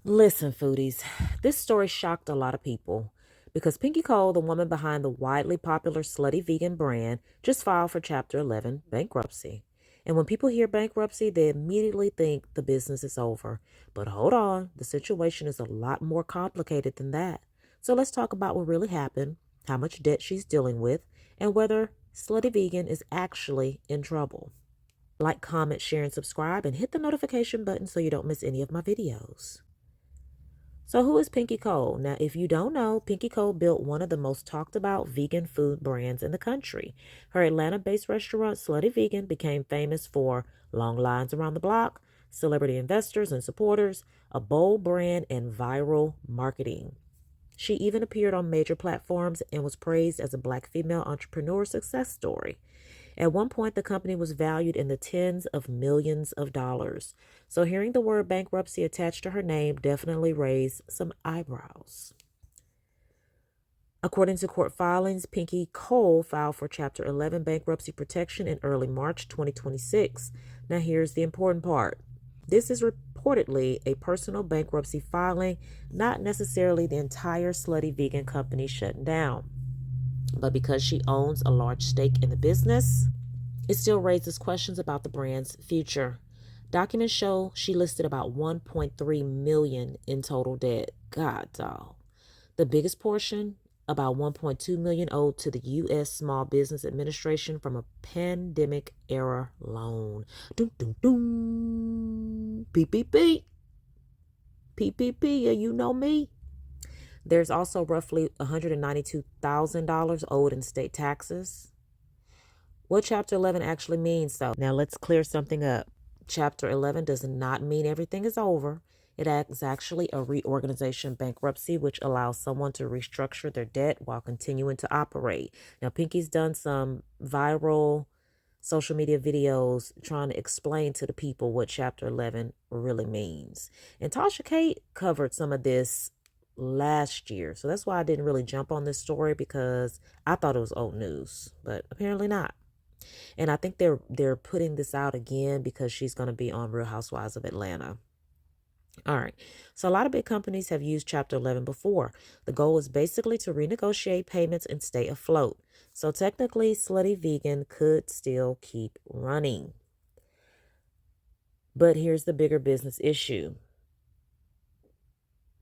Listen, foodies, this story shocked a lot of people because Pinky Cole, the woman behind the widely popular Slutty Vegan brand, just filed for Chapter 11 bankruptcy. And when people hear bankruptcy, they immediately think the business is over. But hold on, the situation is a lot more complicated than that. So let's talk about what really happened, how much debt she's dealing with, and whether Slutty Vegan is actually in trouble. Like, comment, share, and subscribe, and hit the notification button so you don't miss any of my videos. So who is Pinky Cole? Now, if you don't know, Pinky Cole built one of the most talked about vegan food brands in the country. Her Atlanta-based restaurant, Slutty Vegan, became famous for long lines around the block, celebrity investors and supporters, a bold brand, and viral marketing. She even appeared on major platforms and was praised as a Black female entrepreneur success story. At one point, the company was valued in the tens of millions of dollars. So hearing the word bankruptcy attached to her name definitely raised some eyebrows. According to court filings, Pinky Cole filed for Chapter 11 bankruptcy protection in early March 2026. Now here's the important part. This is reportedly a personal bankruptcy filing, not necessarily the entire Slutty Vegan company shutting down. But because she owns a large stake in the business, it still raises questions about the brand's future. Documents show she listed about $1.3 million in total debt. God, dog. The biggest portion, about $1.2 million, owed to the U.S. Small Business Administration from a pandemic-era loan. Doom, doom, doom. PPP. PPP, yeah, you know me. There's also roughly $192,000 owed in state taxes. What Chapter 11 actually means, though. Now let's clear something up. Chapter 11 does not mean everything is over. It is actually a reorganization bankruptcy, which allows someone to restructure their debt while continuing to operate. Now, Pinky's done some viral social media videos trying to explain to the people what Chapter 11 really means. And Tasha Kate covered some of this last year. So that's why I didn't really jump on this story, because I thought it was old news, but apparently not. And I think they're putting this out again because she's going to be on Real Housewives of Atlanta. All right. So a lot of big companies have used Chapter 11 before. The goal is basically to renegotiate payments and stay afloat. So technically, Slutty Vegan could still keep running. But here's the bigger business issue.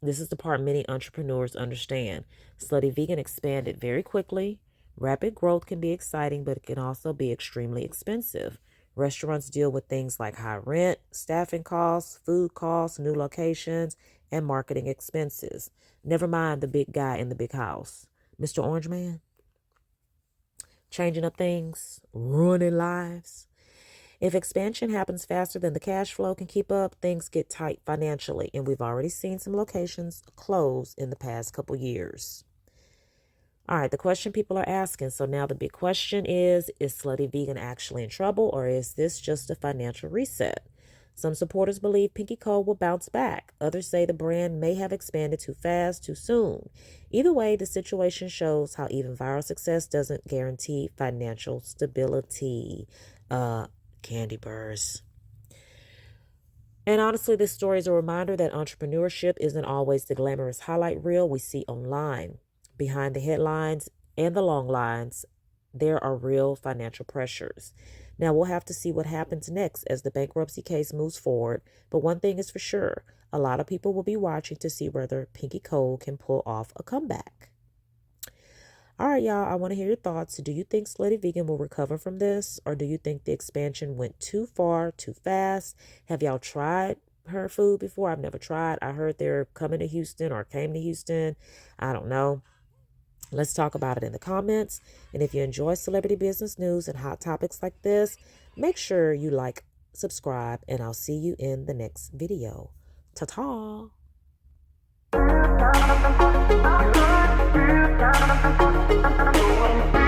This is the part many entrepreneurs understand. Slutty Vegan expanded very quickly. Rapid growth can be exciting, but it can also be extremely expensive. Restaurants deal with things like high rent, staffing costs, food costs, new locations, and marketing expenses. Never mind the big guy in the big house. Mr. Orange Man. Changing up things, ruining lives. If expansion happens faster than the cash flow can keep up, things get tight financially, and we've already seen some locations close in the past couple years. All right, the question people are asking. So now the big question is Slutty Vegan actually in trouble, or is this just a financial reset? Some supporters believe Pinky Cole will bounce back. Others say the brand may have expanded too fast, too soon. Either way, the situation shows how even viral success doesn't guarantee financial stability. Candy burrs. And honestly, this story is a reminder that entrepreneurship isn't always the glamorous highlight reel we see online. Behind the headlines and the long lines, there are real financial pressures. Now, we'll have to see what happens next as the bankruptcy case moves forward. But one thing is for sure, a lot of people will be watching to see whether Pinky Cole can pull off a comeback. All right, y'all, I want to hear your thoughts. Do you think Slutty Vegan will recover from this? Or do you think the expansion went too far, too fast? Have y'all tried her food before? I've never tried. I heard they're coming to Houston or came to Houston. I don't know. Let's talk about it in the comments. And if you enjoy celebrity business news and hot topics like this, make sure you like, subscribe, and I'll see you in the next video. Ta-ta! Thank you.